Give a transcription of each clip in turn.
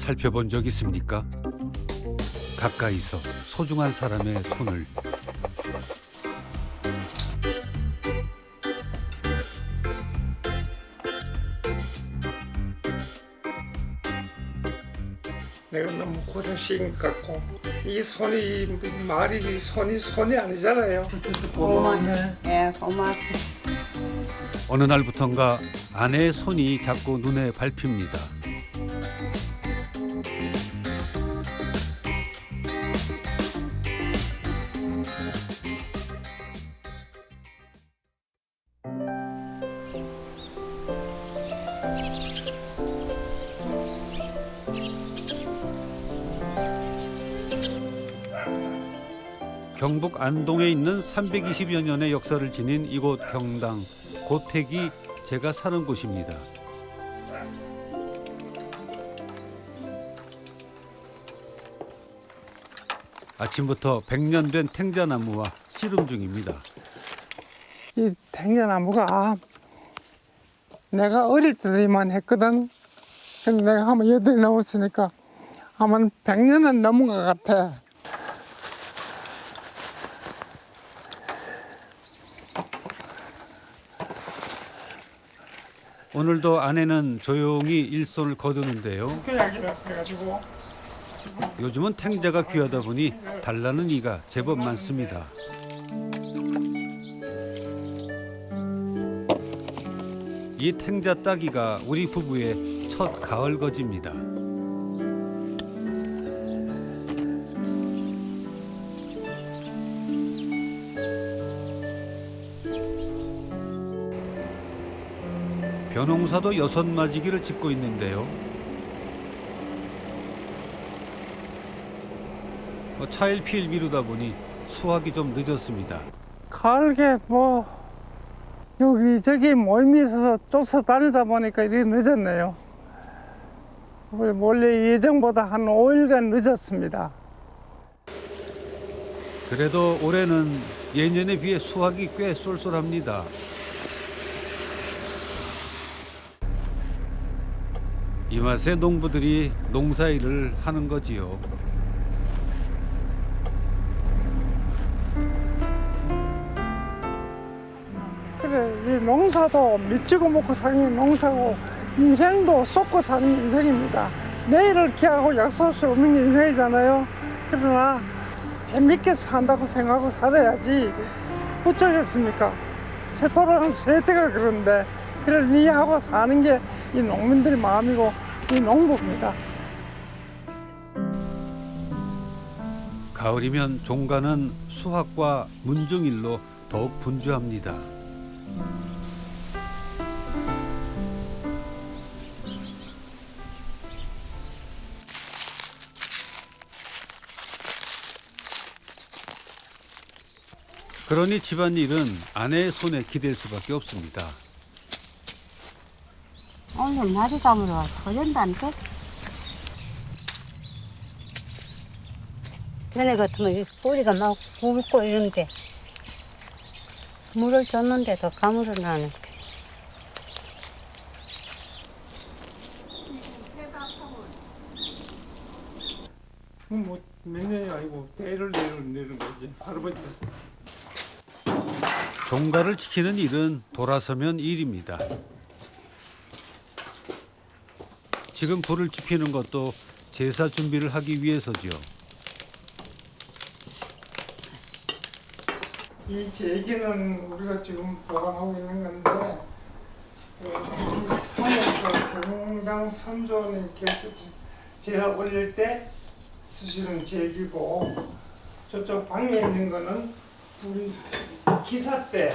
살펴본 적 있습니까? 가까이서 소중한 사람의 손을. 내가 너무 고생시킨 것 같고 이 손이 말이 손이 아니잖아요. 고마워요. 예, 고마워. 어느 날부턴가 아내의 손이 자꾸 눈에 밟힙니다. 경북 안동에 있는 320여 년의 역사를 지닌 이곳 경당, 고택이 제가 사는 곳입니다. 아침부터 100년 된 탱자나무와 씨름 중입니다. 이 탱자나무가 내가 어릴 때만 했거든. 근데 내가 한번 여덟이 넘었으니까 아마 100년은 넘은 것 같아. 오늘도 아내는 조용히 일손을 거두는데요. 그약이라 그래가지고 요즘은 탱자가 귀하다 보니 달라는 이가 제법 많습니다. 이 탱자 따기가 우리 부부의 첫 가을 거지입니다. 벼농사도 6마지기를 짓고 있는데요. 차일피일 미루다 보니 수확이 좀 늦었습니다. 가을게 뭐 여기저기 모임이 있어서 쫓아다니다 보니까 이렇게 늦었네요. 원래 예정보다 한 5일간 늦었습니다. 그래도 올해는 예년에 비해 수확이 꽤 쏠쏠합니다. 이 맛에 농부들이 농사일을 하는 거지요. 그래, 이 농사도 미치고 먹고 사는 농사고 인생도 쏟고 사는 인생입니다. 내일을 기약하고 약속할 수 없는 게 인생이잖아요. 그러나 재밌게 산다고 생각하고 살아야지 어쩌겠습니까? 새 돌아가는 세대가 그런데 그걸 이해하고 사는 게 이 농민들의 마음이고 이 농부입니다. 가을이면 종가는 수확과 문중일로 더욱 분주합니다. 그러니 집안일은 아내의 손에 기댈 수밖에 없습니다. 오늘 날이 감으로 터진다니까. 전에 같으면 뿌리가 막 굵고 이런데 물을 줬는데도 가물어 나는. 뭐 몇 년이 아니고 대를 내는 거지. 할아버지께서. 종가를 지키는 일은 돌아서면 일입니다. 지금 불을 지피는 것도 제사 준비를 하기 위해서지요. 이 제기는 우리가 지금 보관하고 있는 건데 산에서 경당 선조님께서 제사 올릴 때 쓰시는 제기고 저쪽 방에 있는 거는 우리 기사 때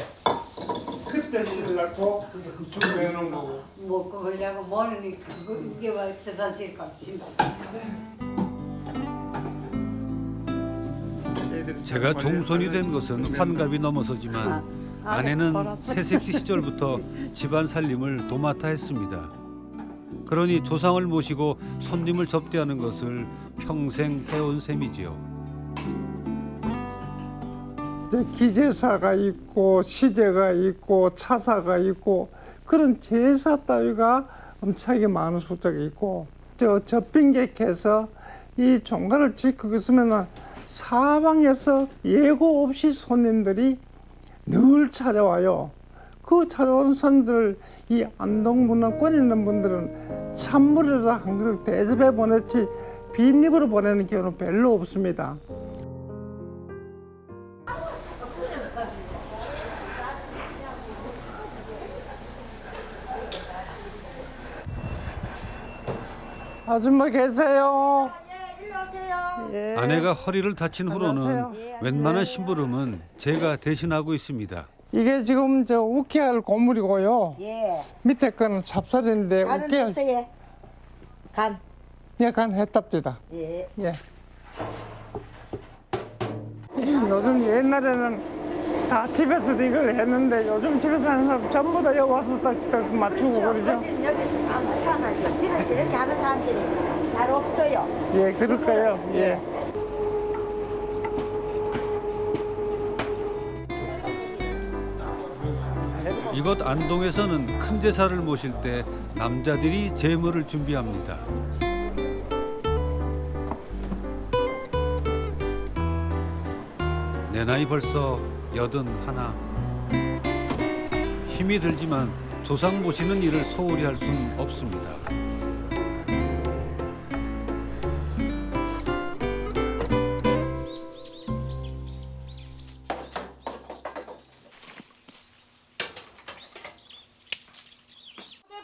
그때 쓰려고 준비해 놓은 거고. 뭐 그러려고 모르니 이게 왜 대단실 같지? 제가 종손이 된 것은 환갑이 넘어서지만 아내는 새색시 시절부터 집안 살림을 도맡아 했습니다. 그러니 조상을 모시고 손님을 접대하는 것을 평생 해온 셈이지요. 기제사가 있고 시제가 있고 차사가 있고 그런 제사 따위가 엄청나게 많은 숫자가 있고 접빙객해서 이 종가를 지키고 있으면 사방에서 예고 없이 손님들이 늘 찾아와요. 그 찾아오는 손님들, 이 안동 문화권에 있는 분들은 찬물에다 한 그릇 대접해 보냈지 빈입으로 보내는 경우는 별로 없습니다. 아줌마 계세요? 예, 일로 오세요. 예. 아내가 허리를 다친 후로는 안녕하세요. 웬만한 심부름은 제가 대신하고 있습니다. 이게 지금 저 우케알 고물이고요. 예. 밑에 거는 찹쌀인데 간은 우케알 했어요. 간. 약간 했답니다. 예. 예. 요즘 옛날에는 다 집에서도 이걸 했는데 요즘 집에서 하는 사람 전부 다 여기 와서 딱 맞추고 그러죠. 거진 여기서 다 마찬가지죠. 집에서 이렇게 하는 사람들이 잘 없어요. 예, 그럴까요? 예. 이곳 안동에서는 큰 제사를 모실 때 남자들이 제물을 준비합니다. 내 나이 벌써 81. 힘이 들지만 조상 모시는 일을 소홀히 할 순 없습니다.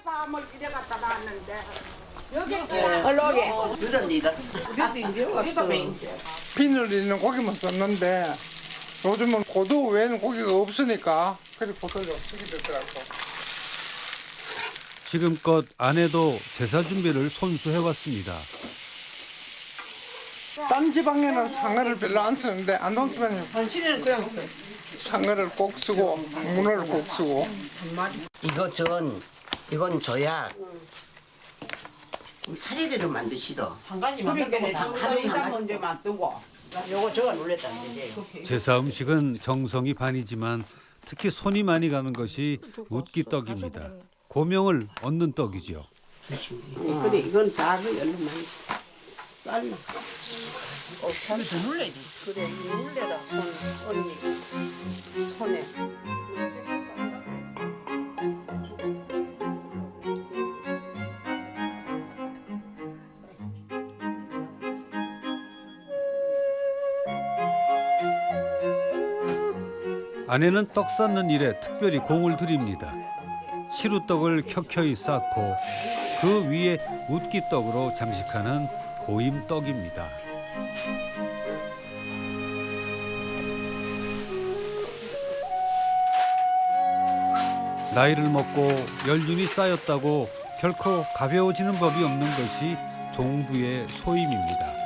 밤을 이래 갖다 놨는데 여기 늦었니다. 비늘 있는 고기만 썼는데 요즘은 고도 외에는 고기가 없으니까 그래 고도를 쓰게 되더라고. 지금껏 아내도 제사 준비를 손수해 왔습니다. 딴 지방에는 상어를 별로 안 쓰는데 안동 지방에는 당신은 그냥 상어를 꼭 쓰고 문어를 꼭 쓰고. 이건 저야. 차례대로 만드시더. 한 가지 만들고 한 가지 먼저 만들고 요거 저거 놀랬다는 거지. 제사 음식은 정성이 반이지만 특히 손이 많이 가는 것이 웃기떡입니다. 고명을 얻는 떡이죠. 그래 이건 작은 얼마나 쌀나. 더 눌러야 돼. 그래 눌려라 손 언니 손에. 아내는 떡 쌓는 일에 특별히 공을 들입니다. 시루떡을 켜켜이 쌓고 그 위에 웃기떡으로 장식하는 고임떡입니다. 나이를 먹고 연륜이 쌓였다고 결코 가벼워지는 법이 없는 것이 종부의 소임입니다.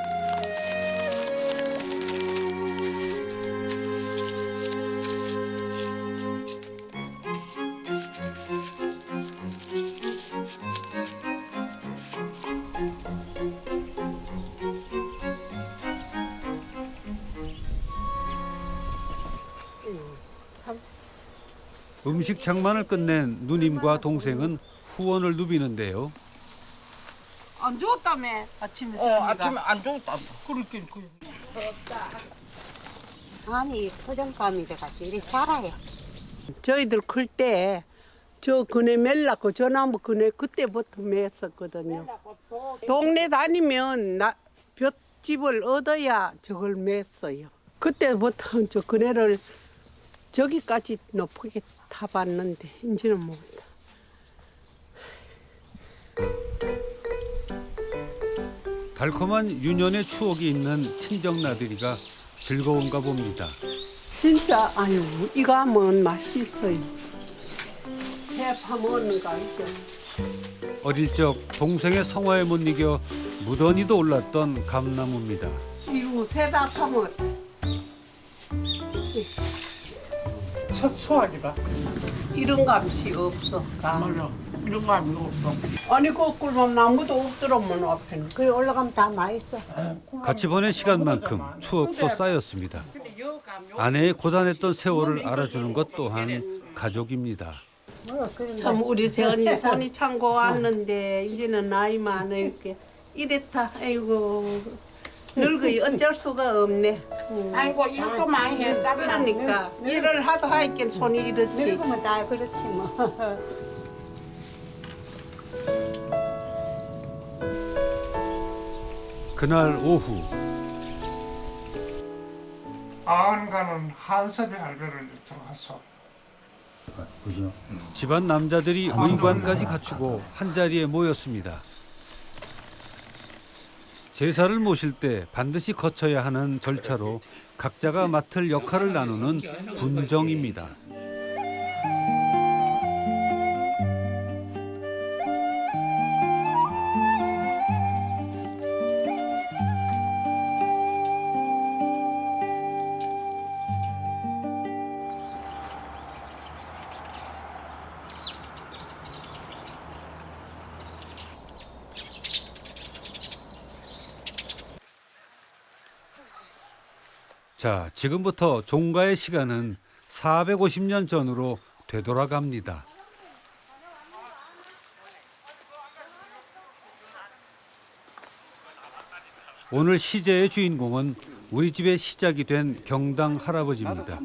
음식 장만을 끝낸 누님과 동생은 후원을 누비는데요. 안 좋았다며 아침에 아침에 안 좋았다. 그렇게 아니 포장감이 돼가지고 이렇게 자라요. 저희들 클 때 저 그네 멜라고 저나무 그네 그때부터 맸었거든요. 동네 다니면 볏집을 얻어야 저걸 맸어요. 그때부터 저 그네를 저기까지 높게 타봤는데 이제는 못다. 달콤한 유년의 추억이 있는 친정 나들이가 즐거운가 봅니다. 진짜 아유 이거 하면 맛있어요. 해파 먹는 거 알죠? 어릴 적 동생의 성화에 못 이겨 무던히도 올랐던 감나무입니다. 이거 세닥하면 첫 수확이다. 이런 감시 없어. 맞아. 이런 거 아무도 없어. 아니 거꾸로 나무도 없더라면 앞에는. 그래 올라가면 다 맛있어. 같이 보낸 시간만큼 추억도 쌓였습니다. 아내의 고단했던 세월을 알아주는 것 또한 가족입니다. 참 우리 새언니 손이 참 고왔는데 이제는 나이 많으니까 이랬다. 아이고 늙어이 어쩔 수가 없네. 아이고 일도 많이 했다. 그러니까 일을 하도 하니까 손이 이렇지. 늙으면 다 그렇지 뭐. 그날 오후 아흔가는 한섭이 할배를 들어가서 집안 남자들이 의관까지 갖추고 한자리에 모였습니다. 제사를 모실 때 반드시 거쳐야 하는 절차로 각자가 맡을 역할을 나누는 분정입니다. 자, 지금부터 종가의 시간은 450년 전으로 되돌아갑니다. 오늘 시제의 주인공은 우리 집의 시작이 된 경당 할아버지입니다.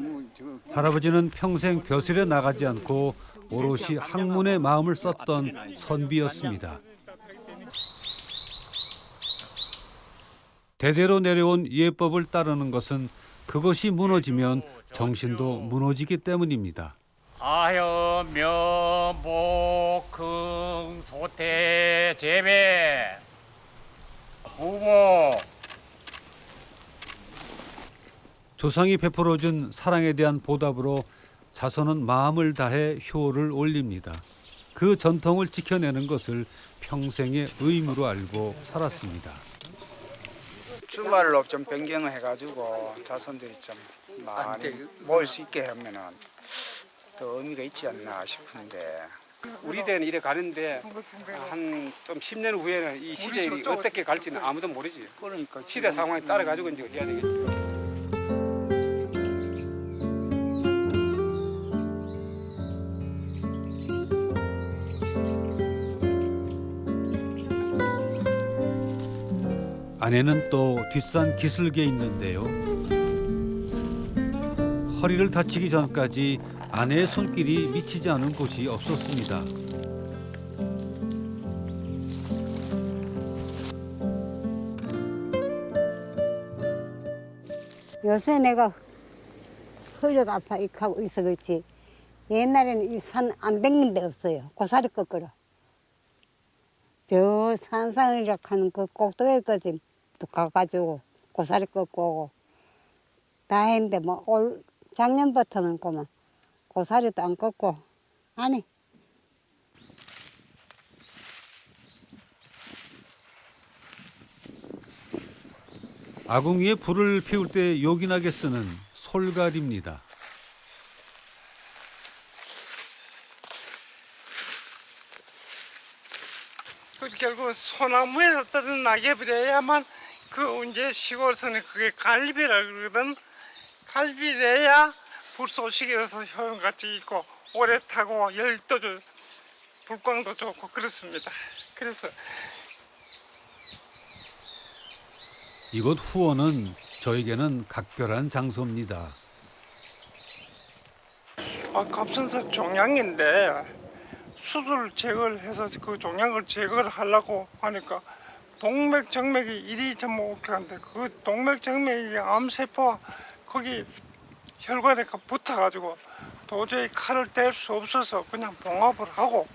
할아버지는 평생 벼슬에 나가지 않고 오롯이 학문의 마음을 썼던 선비였습니다. 대대로 내려온 예법을 따르는 것은 그것이 무너지면 정신도 무너지기 때문입니다. 아여 면복흥 소태 재배 부모 조상이 베풀어준 사랑에 대한 보답으로 자손은 마음을 다해 효를 올립니다. 그 전통을 지켜내는 것을 평생의 의무로 알고 살았습니다. 주말로 좀 변경을 해가지고 자손들이 좀 많이 모일 수 있게 하면은 더 의미가 있지 않나 싶은데. 우리 때는 이래 가는데 한 좀 10년 후에는 이 시절이 어떻게 갈지는 아무도 모르지. 그러니까 시대 상황에 따라 가지고 이제 해야 되겠지. 아내는 또 뒷산 기슭에 있는데요. 허리를 다치기 전까지 아내의 손길이 미치지 않은 곳이 없었습니다. 요새 내가 허리가 아파 하고 있어 그렇지. 옛날에는 이 산 안 댕긴 데 없어요. 고사리 꺾으러. 저 산상이라 하는 그 꼭대기까지 또 가가지고 고사리 꺾고 오고 다 했는데 뭐 올 작년부터는 그만 고사리도 안 꺾고 안 해. 아궁 위에 불을 피울 때 요긴하게 쓰는 솔갈입니다. 결국 소나무에서 떠든 낙엽이래야만 그 이제 시골에서는 그게 갈비라 그러거든. 갈비래야 불쏘시개로서 효용같이 있고 오래 타고 열도 불광도 좋고 그렇습니다. 그래서 이곳 후원은 저에게는 각별한 장소입니다. 갑선사 종양인데 수술 제거를 해서 그 종양을 제거를 하려고 하니까 동맥 정맥이 이리 좀 오게 한데 그 동맥 정맥이 암세포와 거기 혈관에 붙어가지고 도저히 칼을 뗄 수 없어서 그냥 봉합을 하고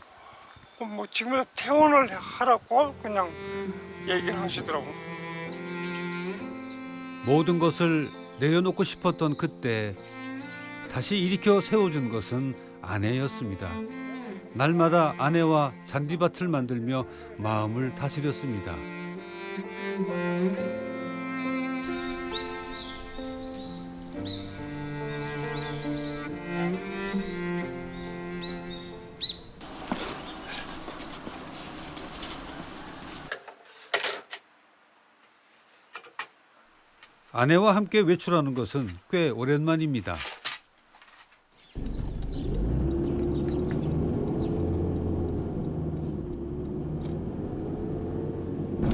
뭐 지금은 퇴원을 하라고 그냥 얘기를 하시더라고. 모든 것을 내려놓고 싶었던 그때 다시 일으켜 세워준 것은 아내였습니다. 날마다 아내와 잔디밭을 만들며 마음을 다스렸습니다. 아내와 함께 외출하는 것은 꽤 오랜만입니다.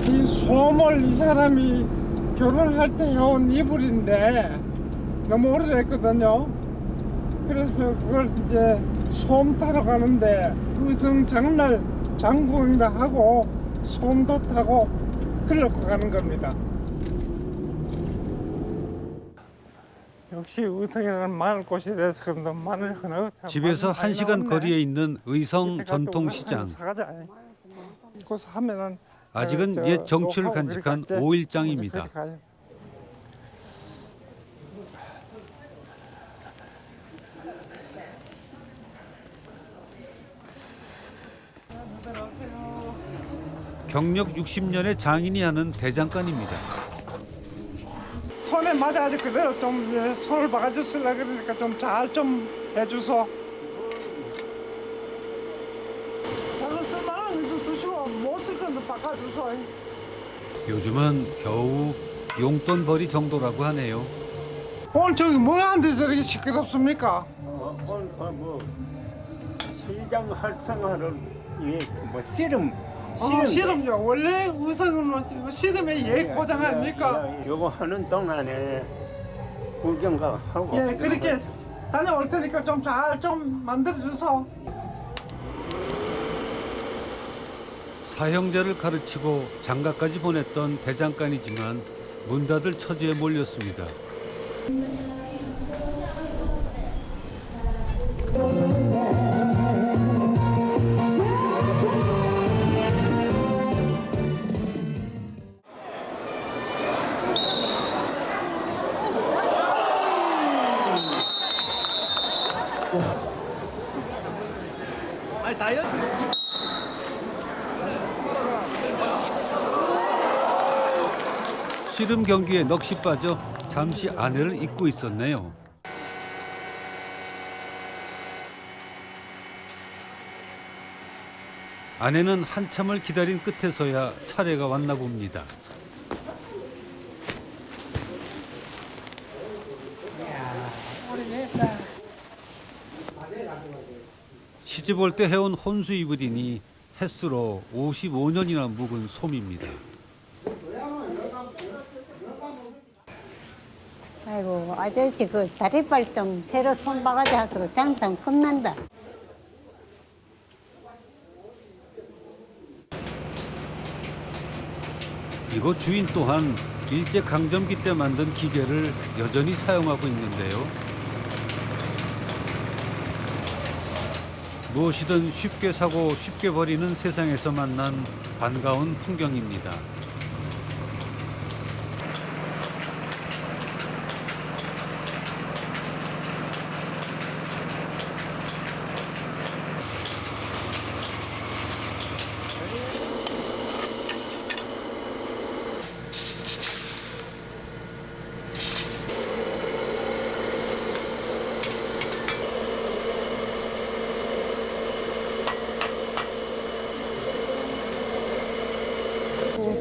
이 소음을 이 사람이 결혼할 때 해온 이불인데 너무 오래됐거든요. 그래서 그걸 이제 소음 타러 가는데 의성 장날 장구경도 하고 소음도 타고 그러고 가는 겁니다. 역시 의성이라는 마늘꽃이 돼서 그런다. 마늘 하나 집에서 1시간 거리에 있는 의성 전통시장. 그래서 하면은 아직은 옛 정취를 간직한 5일장입니다. 경력 60년의 장인이 하는 대장간입니다. 손에 맞아가지고 그대로 좀 손을 박아주시려 그러니까 좀 잘 좀 해주소. 저는 쓸만한 거 두시고 못 쓸 건도 바꿔주소. 요즘은 겨우 용돈벌이 정도라고 하네요. 오늘 저기 뭐가 안 돼 저렇게 시끄럽습니까? 오늘 뭐 시장 활성화를 위해 뭐 씨름 씨름요. 원래 우선은 씨름의 고장 아닙니까? 요거 하는 동안에 구경가 하고 예, 그렇게 다녀올 테니까 좀 잘 좀 만들어주소. 사형제를 가르치고 장가까지 보냈던 대장간이지만 문 닫을 처지에 몰렸습니다. 씨름 경기에 넋이 빠져 잠시 아내를 잊고 있었네요. 아내는 한참을 기다린 끝에서야 차례가 왔나 봅니다. 시집 올 때 해온 혼수 이불이니 햇수로 55년이나 묵은 솜입니다. 아이고 아저씨 그 다리발 좀 새로 손바가지 하고 장상 끝난다. 이곳 주인 또한 일제강점기 때 만든 기계를 여전히 사용하고 있는데요. 무엇이든 쉽게 사고 쉽게 버리는 세상에서 만난 반가운 풍경입니다.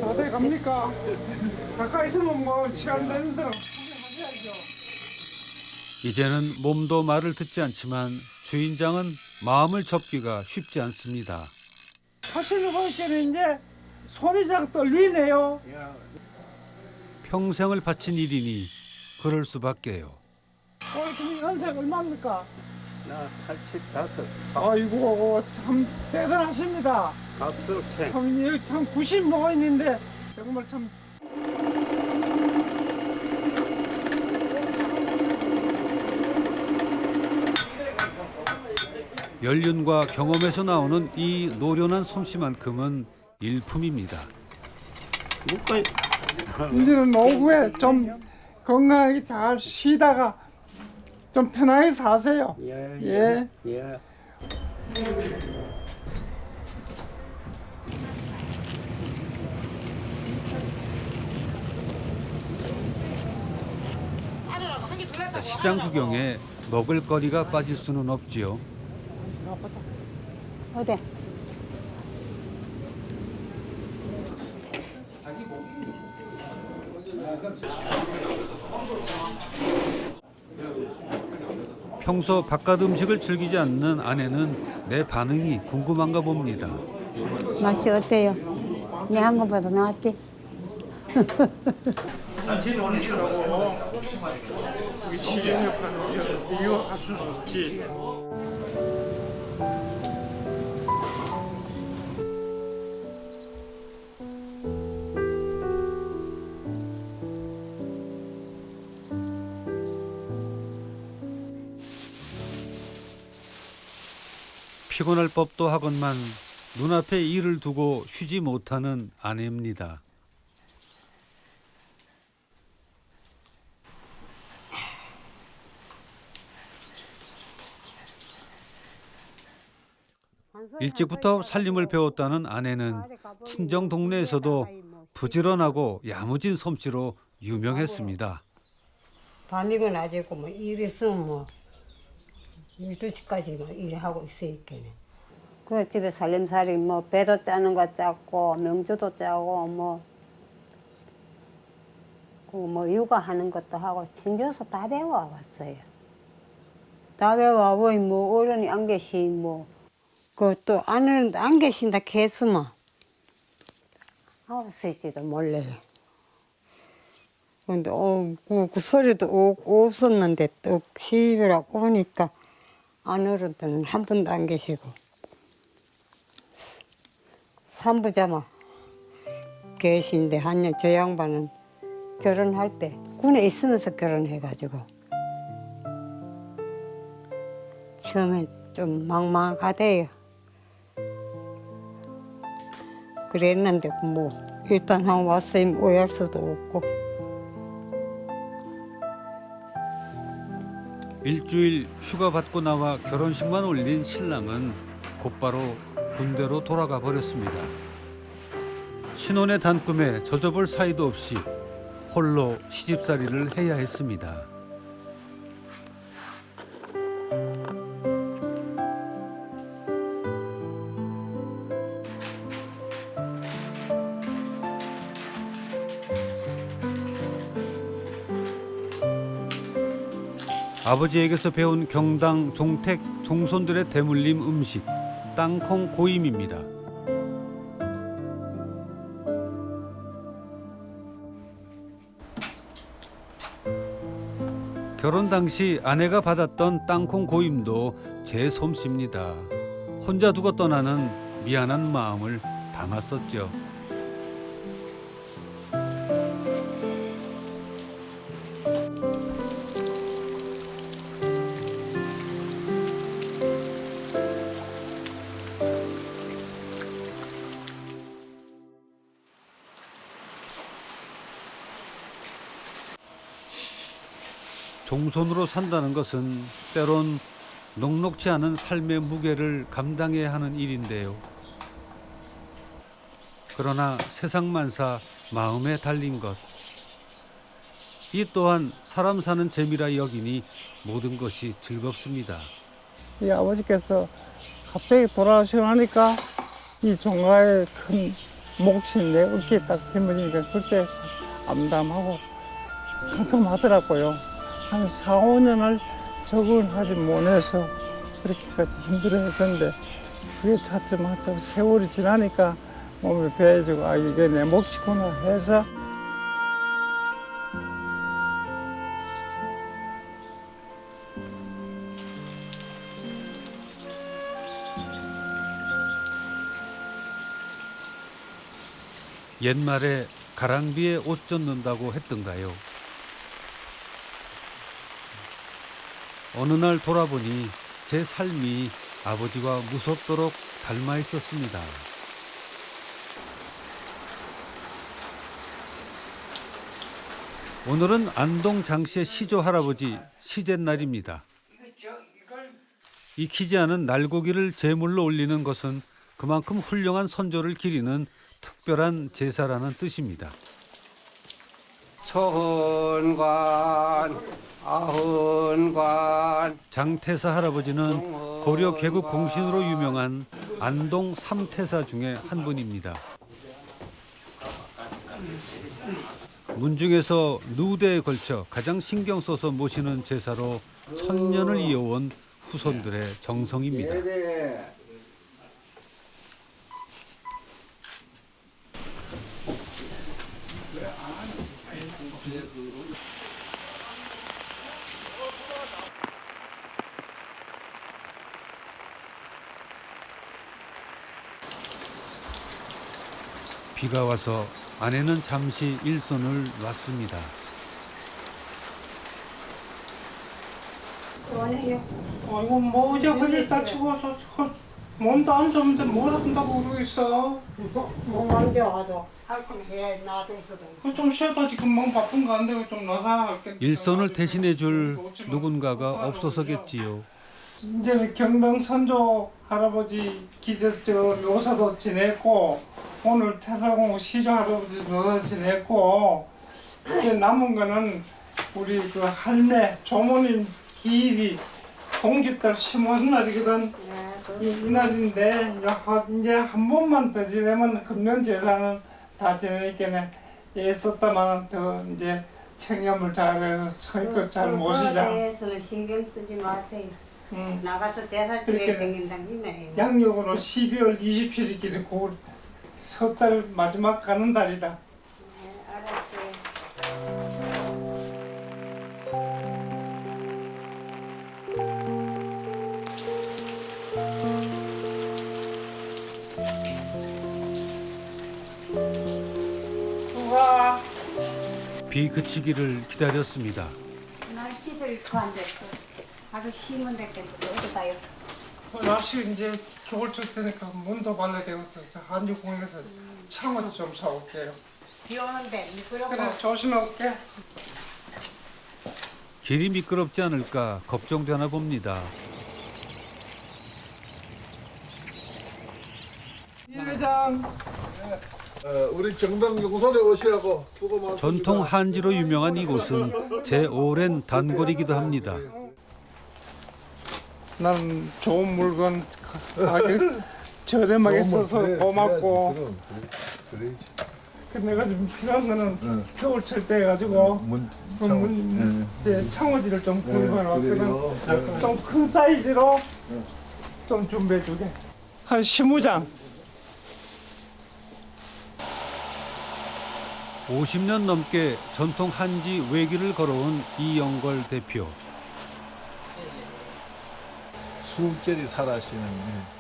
다들 갑니까? 가까이 있으면 뭐 시간 되는 대로 구경하셔야죠. 이제는 몸도 말을 듣지 않지만 주인장은 마음을 접기가 쉽지 않습니다. 하시는 분께는 이제 손이 자꾸 떨리네요. 평생을 바친 일이니 그럴 수밖에요. 오늘 지금 연세가 얼마입니까? 나 85. 아이고 참 대단하십니다. 갑술생. 참 90 먹어있는데 정말 참. 연륜과 경험에서 나오는 이 노련한 솜씨만큼은 일품입니다. 이제는 오후에 좀 건강하게 잘 쉬다가 좀 편하게 사세요. 예. 시장 구경에 먹을거리가 빠질 수는 없지요. 어디? 평소 바깥 음식을 즐기지 않는 아내는 내 반응이 궁금한가 봅니다. 맛이 어때요? 내 한 것보다 나았지? 이거 할 수는 없지. 피곤할 법도 하건만 눈앞에 일을 두고 쉬지 못하는 아내입니다. 일찍부터 살림을 배웠다는 아내는 친정 동네에서도 부지런하고 야무진 솜씨로 유명했습니다. 밤이고 낮이고 뭐 일 있으면 뭐 12시까지 뭐 일하고 있으니까는. 그 집에 살림살이 뭐 배도 짜는 거 짰고 명주도 짜고 뭐 육아하는 것도 하고 친정에서 다 배워왔어요. 다 배워보고 뭐 어른이 안 계시 뭐 그또 아내는 안 계신다 했으면 하고 있을지도 몰라요. 근데 그 소리도 없었는데 또 시집이라고 오니까 아내들은 한 분도 안 계시고 산부자마 계신데 저 양반은 결혼할 때 군에 있으면서 결혼해가지고 처음엔 좀 막막하대요. 그랬는데 뭐 일단 한 왔으면 오해할 수도 없고. 일주일 휴가 받고 나와 결혼식만 올린 신랑은 곧바로 군대로 돌아가 버렸습니다. 신혼의 단꿈에 젖어볼 사이도 없이 홀로 시집살이를 해야 했습니다. 아버지에게서 배운 경당, 종택, 종손들의 대물림 음식, 땅콩 고임입니다. 결혼 당시 아내가 받았던 땅콩 고임도 제 솜씨입니다. 혼자 두고 떠나는 미안한 마음을 담았었죠. 종손으로 산다는 것은 때론 녹록지 않은 삶의 무게를 감당해야 하는 일인데요. 그러나 세상만사 마음에 달린 것. 이 또한 사람 사는 재미라 여기니 모든 것이 즐겁습니다. 이 아버지께서 갑자기 돌아가시고 나니까 이 종가의 큰 몫이 내 어깨에 딱 짊어지니까 그때 참 암담하고 캄캄하더라고요. 한 4, 5년을 적응하지 못해서 그렇게까지 힘들어했었는데 그게 차츰 세월이 지나니까 몸이 배해지고 아 이게 내 몫이구나 해서 옛말에 가랑비에 옷 젖는다고 했던가요? 어느 날 돌아보니 제 삶이 아버지와 무섭도록 닮아 있었습니다. 오늘은 안동 장씨의 시조 할아버지 시제날입니다. 익히지 않은 날고기를 제물로 올리는 것은 그만큼 훌륭한 선조를 기리는 특별한 제사라는 뜻입니다. 초헌관, 아헌관. 장태사 할아버지는 고려 개국 공신으로 유명한 안동 삼태사 중에 한 분입니다. 문중에서 누대에 걸쳐 가장 신경 써서 모시는 제사로 1000년을 이어온 후손들의 정성입니다. 비가 와서 아내는 잠시 일손을 놨습니다. 아이고 뭐 이제 그래 다 죽어서 몸도 안 좋은데 뭘 한다고 그러고 있어. 몸안 좋아도 할 건 해 놔둘 수도. 좀 쉬어도 금방 바쁜 거 안 되고 좀 나사 할게. 일손을 대신해줄 누군가가 없어서겠지요. 이제 경당 선조 할아버지 기저저 묘사도 지냈고 오늘 태사공 시조 할아버지 묘사 지냈고 이제 남은 거는 우리 그 할매 조모님 기일이 동짓달 심은 날이거든. 이 날인데 이제 한 번만 더 지내면 금년 제사는 다 지내니까 애썼다만 더 이제 책임을 잘해서 성의껏 잘 모시자. 그거에서는 신경 쓰지 마세요. 나가서 제사 지낼 땡긴다니네. 양력으로 12월 27일끼리 그 석 달 마지막 가는 달이다. 알았어요. 누가 비 그치기를 기다렸습니다. 날씨도 이렇게 안 됐어. 하루 쉬면 됐겠어. 어디 가요? 날씨 이제 겨울철 때니까 문도 발라야 되고 한주공에서 창어도 좀 사올게요. 비 오는데 미끄럽고. 그래 조심해 올게. 길이 미끄럽지 않을까 걱정되나 봅니다. 이 회장 우리 정당 용선에 오시라고 수고 많습니다. 전통 한지로 유명한 이곳은 제 오랜 단골이기도 합니다. 난 좋은 물건 가격 저렴하게 써서 고맙고 그 내가 좀 필요한 거는 겨울철 때 해가지고 이제 창호지를 좀 구입해 놨거든. 좀 큰 사이즈로 좀 준비해 주게. 한 20장. 50년 넘게 전통 한지 외길을 걸어온 이영걸 대표. 수묵절이 살아시는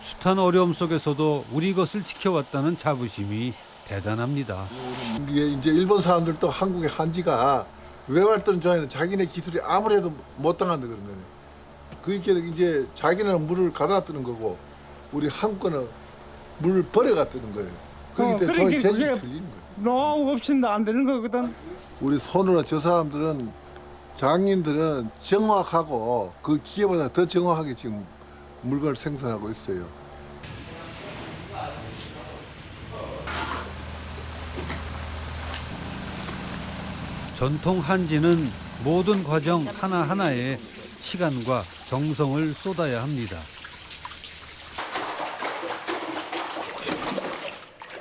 숱한 어려움 속에서도 우리 것을 지켜왔다는 자부심이 대단합니다. 이게 이제 일본 사람들도 한국의 한지가 외발들은 좋아하는 자기네 기술이 아무래도 못 당한다 그런 거예요. 그러니까 이제 자기는 물을 가다 뜨는 거고 우리 한국 거는 물을 버려가 뜨는 거예요. 그렇기 때문에 그러니까 재질이 그게 틀리는 거예요. 노하우 없이는 안 되는 거거든. 우리 손으로 저 사람들은 장인들은 정확하고 그 기계보다 더 정확하게 지금 물건을 생산하고 있어요. 전통 한지는 모든 과정 하나하나에 시간과 정성을 쏟아야 합니다.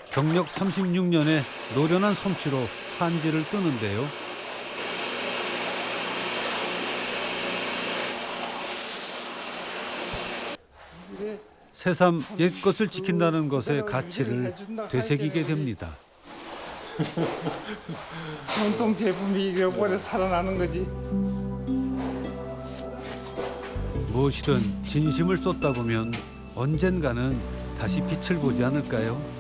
경력 36년의 노련한 솜씨로 한지를 뜨는데요. 새삼 옛것을 지킨다는 것의 가치를 되새기게 됩니다. 전통 제품이 이번에 살아나는 거지. 무엇이든 진심을 쏟다 보면 언젠가는 다시 빛을 보지 않을까요?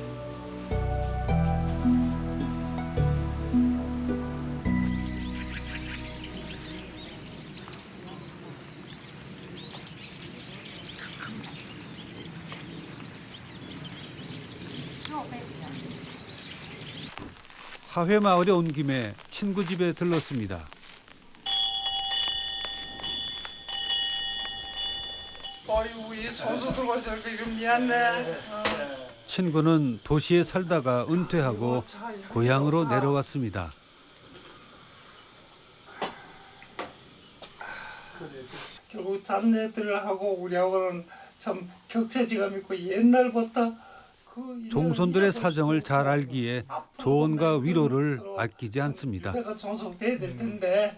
하회 마을에 온 김에 친구 집에 들렀습니다. 어이구 이 손수 들어가서 이거 미안해. 친구는 도시에 살다가 은퇴하고 고향으로 내려왔습니다. 결국 자네들하고 우리하고는 참 격세지감 있고 옛날부터 종손들의 사정을 잘 알기에 조언과 위로를 아끼지 않습니다. 내가 존속돼야 될 텐데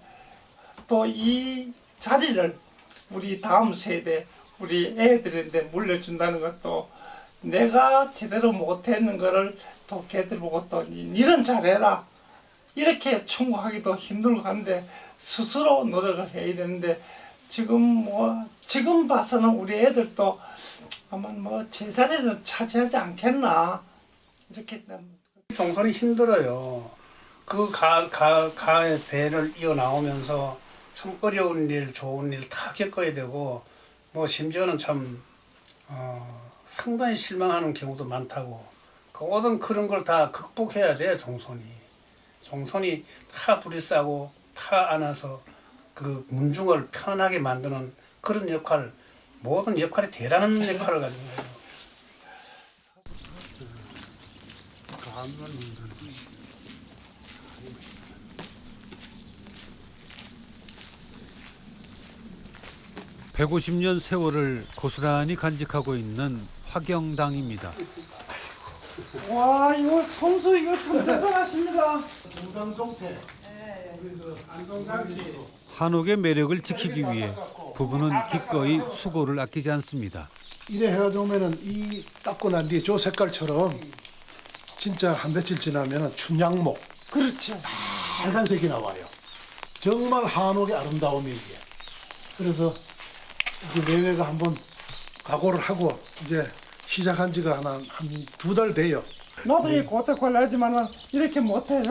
또 이 자리를 우리 다음 세대 우리 애들한테 물려준다는 것도 내가 제대로 못했는 거를 또 걔들 보고 또 니는 잘해라 이렇게 충고하기도 힘들고 한데 스스로 노력을 해야 되는데 지금 봐서는 우리 애들도 아마 뭐 제자리를 차지하지 않겠나 이렇게 종손이 힘들어요. 그 가의 배를 이어 나오면서 참 어려운 일, 좋은 일 다 겪어야 되고 뭐 심지어는 참 상당히 실망하는 경우도 많다고. 모든 그런 걸 다 극복해야 돼 종손이. 종손이 다 둘이싸고 다 안아서 그 문중을 편안하게 만드는 그런 역할, 모든 역할이 대단한 역할을 가지고 있어요. 150년 세월을 고스란히 간직하고 있는 화경당입니다. 와 이거 성수 이거 참 대단하십니다. 한옥의 매력을 지키기 위해 부부는 기꺼이 수고를 아끼지 않습니다. 이래 해가지고 오면은 이 닦고 난 뒤에 저 색깔처럼 진짜 한 며칠 지나면은 춘향목 그렇죠. 빨간색이 나와요. 정말 한옥의 아름다움이 이게. 그래서 내외가 한번 각오를 하고 이제 시작한 지가 한 2달 돼요. 나도 이 고택을 하지만은 이렇게 못해요.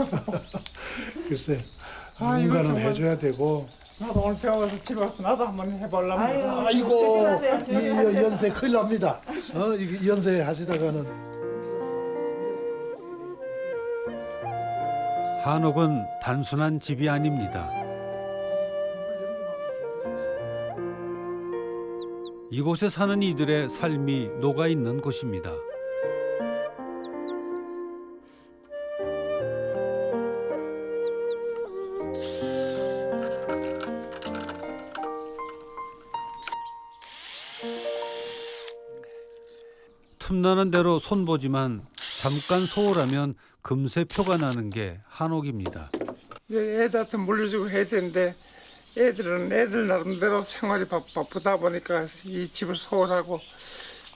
글쎄 아, 이거 누군가는 정말- 해줘야 되고. 나도 오늘 배워서 집에 가서 나도 한번 해보려고. 아이고 이 연세 큰일 납니다. 이 연세 하시다가는. 한옥은 단순한 집이 아닙니다. 이곳에 사는 이들의 삶이 녹아있는 곳입니다. 틈나는 대로 손보지만 잠깐 소홀하면 금세 표가 나는 게 한옥입니다. 이제 애들한테 물려주고 해야 되는데 애들은 애들 나름대로 생활이 바쁘다 보니까 이 집을 소홀하고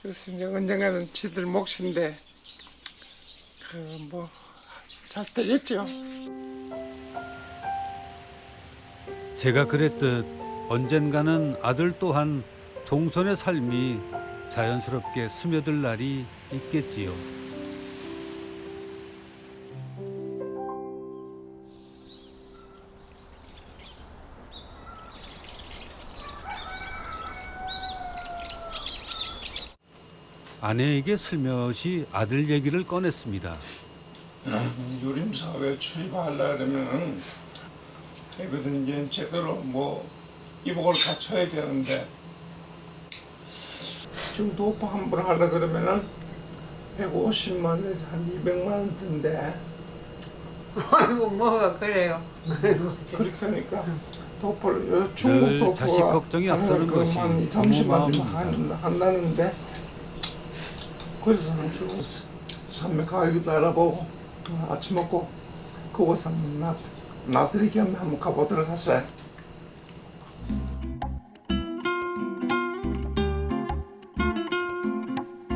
그래서 이제 언젠가는 지들 몫인데 뭐 잘 되겠죠. 제가 그랬듯 언젠가는 아들 또한 종손의 삶이 자연스럽게 스며들 날이 있겠지요. 아내에게 슬며시 아들 얘기를 꺼냈습니다. 유림사회에 출입하려 그러면 애들은 이제 제대로 뭐 이복을 갖춰야 되는데 지금 도포 한 번 하려 그러면은 150만 원에서 한 200만 원 든대. 아이고 뭐가 그래요. 그렇게 하니까 도포를 중국 늘 도포가 자식 걱정이 앞서는 것이 한 2, 부모 30만 원 마음입니다. 한다는데 그래서 한 주 산맥 가기도 알아보고 아침 먹고 그곳 한번 나들이 겸 한번 가보도록 하세요.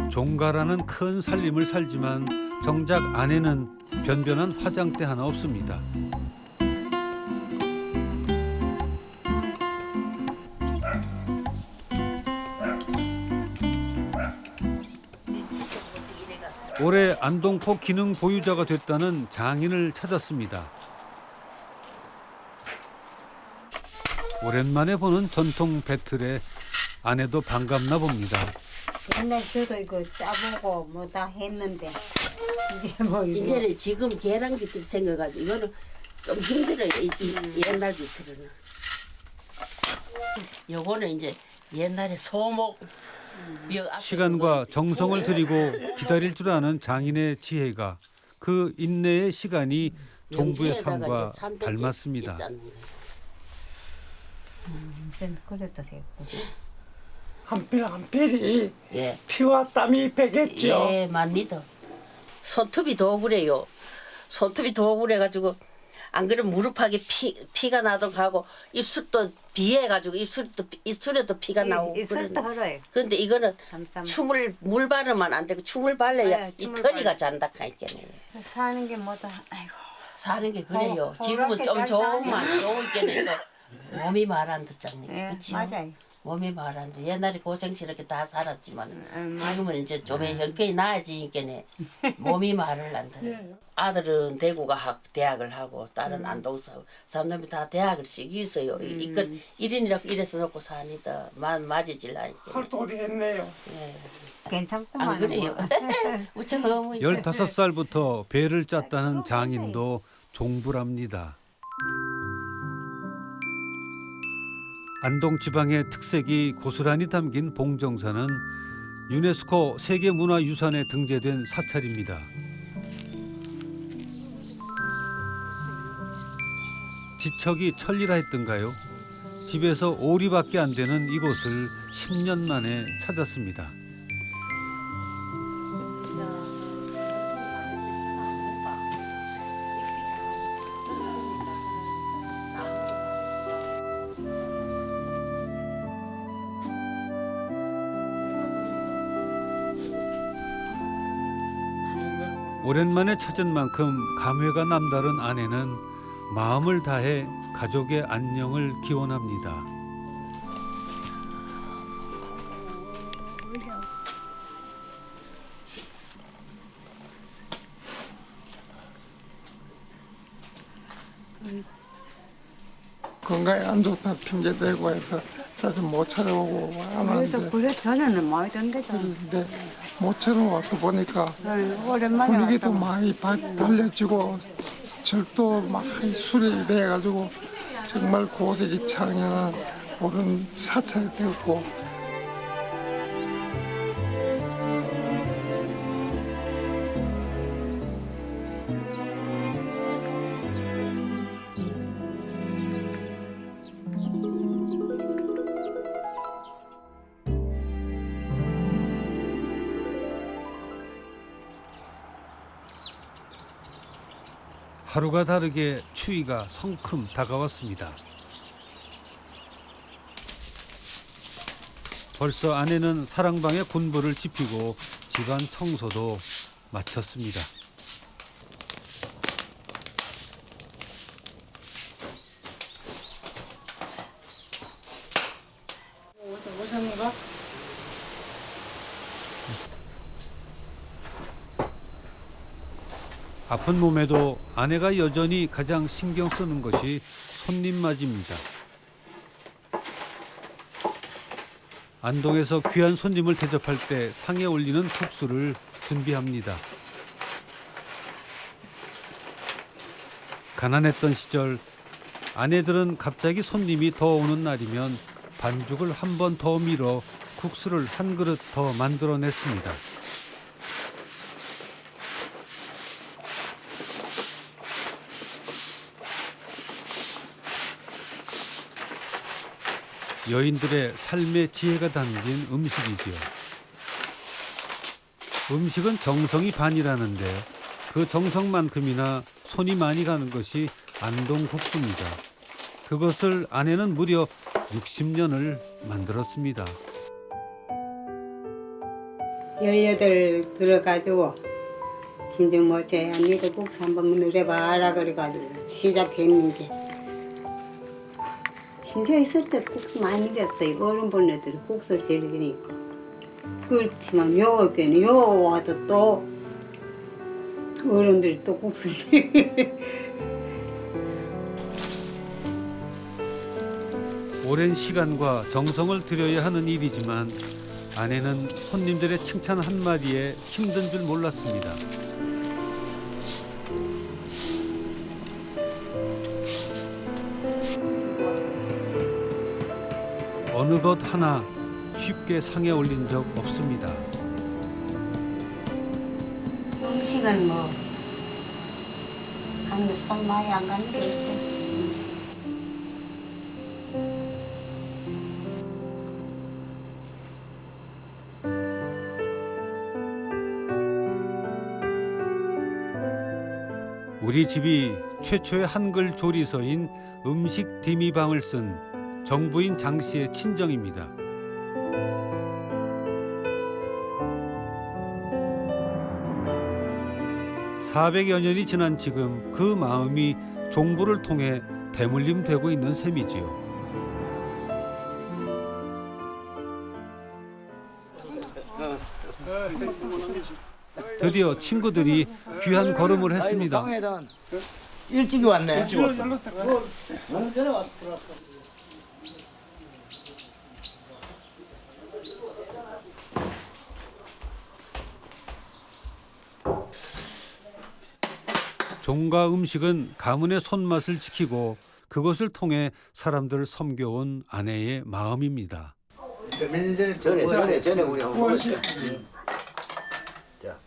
종가라는 큰 살림을 살지만 정작 아내는 변변한 화장대 하나 없습니다. 올해 안동포 기능 보유자가 됐다는 장인을 찾았습니다. 오랜만에 보는 전통 배틀에 아내도 반갑나 봅니다. 옛날 저도 이거 짜보고 뭐 다 했는데 이제 뭐 이거 이제는 지금 계란기들 생겨가지고 이거는 좀 힘들어요. 옛날 기들은. 요거는 이제 옛날에 소목 시간과 정성을 들이고 기다릴 줄 아는 장인의 지혜가 그 인내의 시간이 종부의 삶과 닮았습니다. 이제는 그래도 되고 한 필 한 필이 예. 피와 땀이 배겠죠. 예, 맞니다. 손톱이 더 그래요. 손톱이 더 그래가지고 안 그러면 무릎하게 피가 나도 가고 입술도 비해가지고 입술에도 피가 나오고 입술도 흘러요. 근데 이거는 잠깐 춤을 물 바르면 안 되고 춤을 발라야 네, 이 춤을 털이가 잔다카니까요. 사는 게 뭐다. 아이고 사는 게 그래요. 지금은 좀 좋겠네. 또 몸이 말 안 듣잖니. 그렇지? 맞아요. 몸이 말 안 돼. 옛날에 고생스럽게 다 살았지만 지금은 이제 좀 형편이 나아지니까네 몸이 말을 안 들어요. 아들은 대구가 대학을 하고 딸은 안동서 하고 사람들이 다 대학을 시기 있어요. 이걸 1인이라고 이래서 놓고 사니다 맞이질 않으니까. 헐돌이 했네요. 예. 괜찮구만. 안 그래요. 무척 너무 15살부터 배를 짰다는 장인도 종부랍니다. 안동 지방의 특색이 고스란히 담긴 봉정사는 유네스코 세계문화유산에 등재된 사찰입니다. 지척이 천리라 했던가요? 집에서 오리밖에 안 되는 이곳을 10년 만에 찾았습니다. 오랜만에 찾은 만큼 감회가 남다른 아내는 마음을 다해 가족의 안녕을 기원합니다. 건강에 안 좋다 핑계대고 해서 자주 못 찾아오고 안 하는데 그래서 전에는 많이 던데죠. 근데 못 찾아와서 보니까 오랜만에 분위기도 많이 달려지고 절도 많이 술이 돼가지고 정말 고색이 창연한 그런 사찰이 되었고 하루가 다르게 추위가 성큼 다가왔습니다. 벌써 아내는 사랑방에 군부를 지피고 집안 청소도 마쳤습니다. 오셨는가? 아픈 몸에도 아내가 여전히 가장 신경 쓰는 것이 손님 맞이입니다. 안동에서 귀한 손님을 대접할 때 상에 올리는 국수를 준비합니다. 가난했던 시절 아내들은 갑자기 손님이 더 오는 날이면 반죽을 한 번 더 밀어 국수를 한 그릇 더 만들어냈습니다. 여인들의 삶의 지혜가 담긴 음식이지요. 음식은 정성이 반이라는데 그 정성만큼이나 손이 많이 가는 것이 안동 국수입니다. 그것을 아내는 무려 60년을 만들었습니다. 18 들어가지고 진짜 뭐지 언니도 국수 한번 누려봐라 그래가지고 시작했는데 진짜 있을 때 국수 많이 됐어요. 어른분들이 국수를 즐기니까. 그렇지만 요게는 요 와도 또 어른들이 또 국수를 오랜 시간과 정성을 들여야 하는 일이지만 아내는 손님들의 칭찬 한마디에 힘든 줄 몰랐습니다. 어느 것 하나 쉽게 상에 올린 적 없습니다. 음식은 뭐 한데 손 많이 안 가는 게 있지. 우리 집이 최초의 한글 조리서인 음식 디미방을 쓴 정부인 장 씨의 친정입니다. 400여 년이 지난 지금 그 마음이 종부를 통해 대물림되고 있는 셈이지요. 드디어 친구들이 귀한 걸음을 했습니다. 일찍이 왔네. 종가 음식은 가문의 손맛을 지키고 그것을 통해 사람들을 섬겨온 아내의 마음입니다. 몇 년 전에 우리 한번 먹었죠. 자.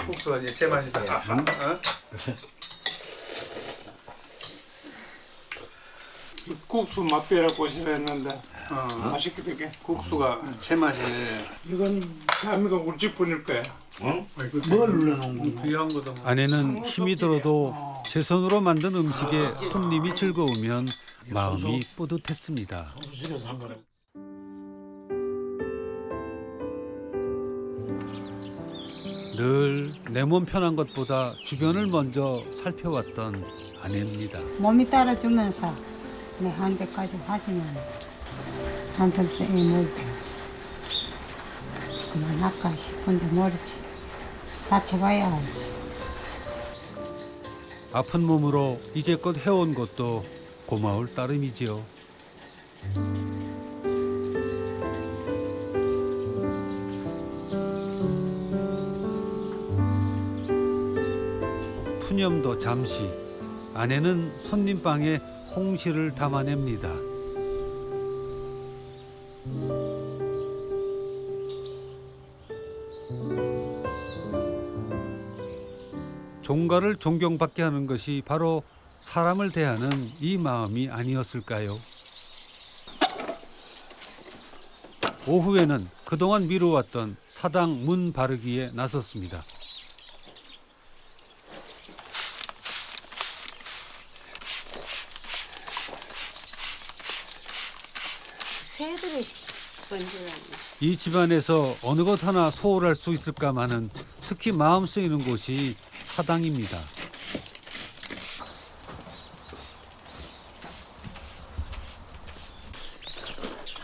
국수가 이제 제 맛이다. 국수 맛배라고 싫어했는데 맛있게 되게 국수가 제 맛이네. 이건 대한민국 울직분일 거야. 응? 뭘 눌러놓은 거? 귀한 거다. 아내는 힘이 들어도 제 손으로 만든 음식에 손님이 즐거우면 마음이 뿌듯했습니다. 늘 내 몸 편한 것보다 주변을 먼저 살펴왔던 아내입니다. 몸이 따라주면서 내 한 대까지 하지만 한턱씩 먹대. 그만할까 싶은데 모르지. 다쳐봐야 알지. 아픈 몸으로 이제껏 해온 것도 고마울 따름이지요. 푸념도 잠시 아내는 손님방에 홍시를 담아냅니다. 종가를 존경받게 하는 것이 바로 사람을 대하는 이 마음이 아니었을까요? 오후에는 그동안 미뤄왔던 사당 문 바르기에 나섰습니다. 새들이 번지라네. 이 집안에서 어느 것 하나 소홀할 수 있을까마는 특히 마음 쓰이는 곳이 사당입니다.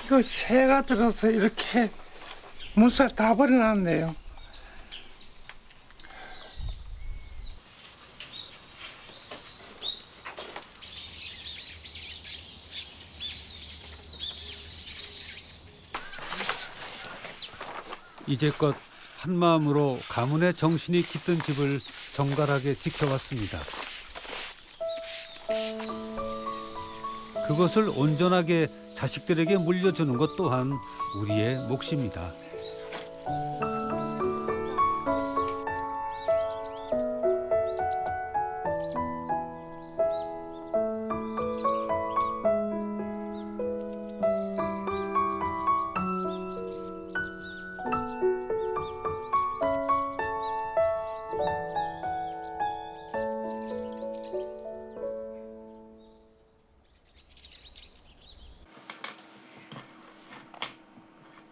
이거 새가 들어서 이렇게 문살 다 버려놨네요. 이제껏 한마음으로 가문의 정신이 깃든 집을 정갈하게 지켜왔습니다. 그것을 온전하게 자식들에게 물려주는 것 또한 우리의 몫입니다.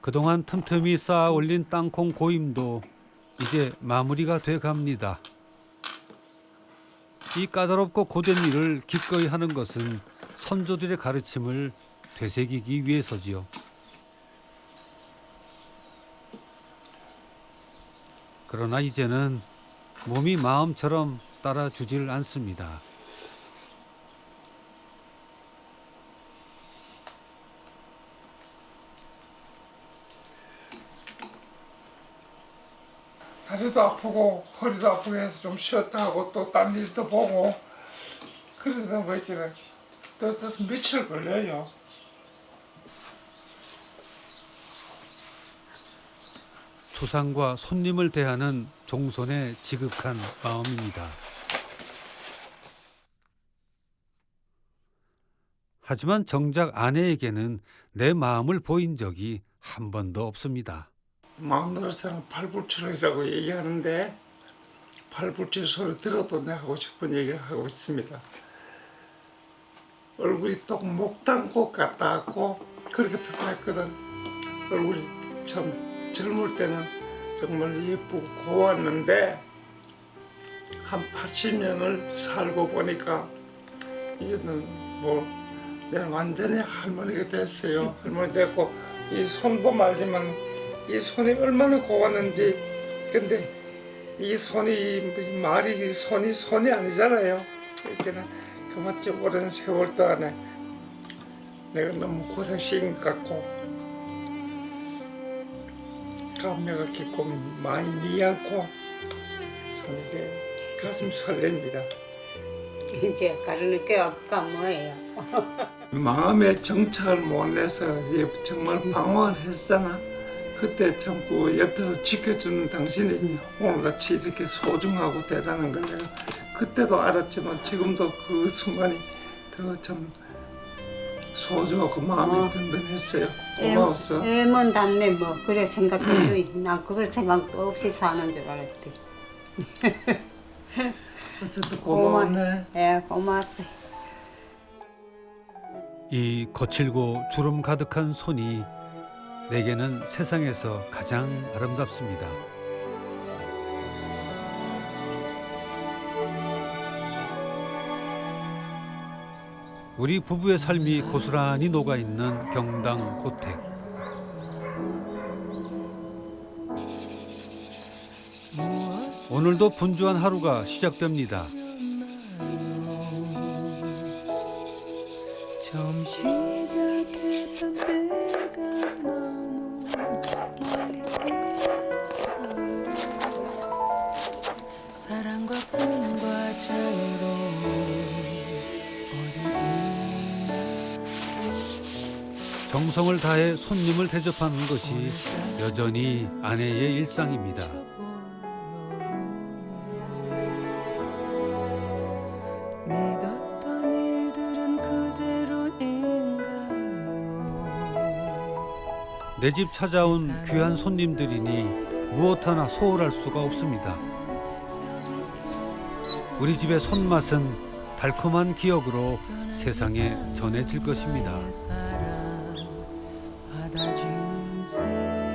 그동안 틈틈이 쌓아 올린 땅콩 고임도 이제 마무리가 돼 갑니다. 이 까다롭고 고된 일을 기꺼이 하는 것은 선조들의 가르침을 되새기기 위해서지요. 그러나 이제는 몸이 마음처럼 따라주질 않습니다. 다리도 아프고 허리도 아프고 해서 좀 쉬었다 하고 또 딴 일도 보고 그러다 보니까 또 며칠 걸려요. 수상과 손님을 대하는 종손의 지극한 마음입니다. 하지만 정작 아내에게는 내 마음을 보인 적이 한 번도 없습니다. 마누라처럼 팔불출이라고 얘기하는데 팔불출 소리 들어도 내가 하고 싶은 얘기를 하고 있습니다. 얼굴이 똑 목단꽃 같다고 그렇게 표현했거든. 얼굴이 참 젊을 때는 정말 예쁘고 고왔는데 한 80년을 살고 보니까 이제는 뭐 내가 완전히 할머니가 됐어요. 할머니 됐고 이 손도 말지만 이 손이 얼마나 고왔는지. 근데 이 손이 말이 손이 아니잖아요. 이렇게는 그마치 오랜 세월 동안에 내가 너무 고생시킨 것 같고 감회가 깊고 많이 미안고 참 이게 가슴 설렙니다. 이제 가르는 게 없까 뭐예요. 마음의 정착을 못 내서 정말 방황을 했잖아. 그때 참 그 옆에서 지켜주는 당신이 오늘같이 이렇게 소중하고 대단한 걸 내가 그때도 알았지만 지금도 그 순간이 더 참 소중하고 마음이 든든했어요. 고마웠어. 애먼 닿네 뭐 그래 생각해주이. 난 그걸 생각 없이 사는 줄 알았지. 어쨌든 고마웠네. 예, 고마웠어. 이 거칠고 주름 가득한 손이 내게는 세상에서 가장 아름답습니다. 우리 부부의 삶이 고스란히 녹아있는 경당 고택. 오늘도 분주한 하루가 시작됩니다. 처음 시작했던 때가 너무 멀리 있어. 사랑과 꿈과 즐거움 정성을 다해 손님을 대접하는 것이 여전히 아내의 일상입니다. 믿었던 일들은 그대로인가요? 내 집 찾아온 귀한 손님들이니 무엇 하나 소홀할 수가 없습니다. 우리 집의 손맛은 달콤한 기억으로 세상에 전해질 것입니다. 받아주세요.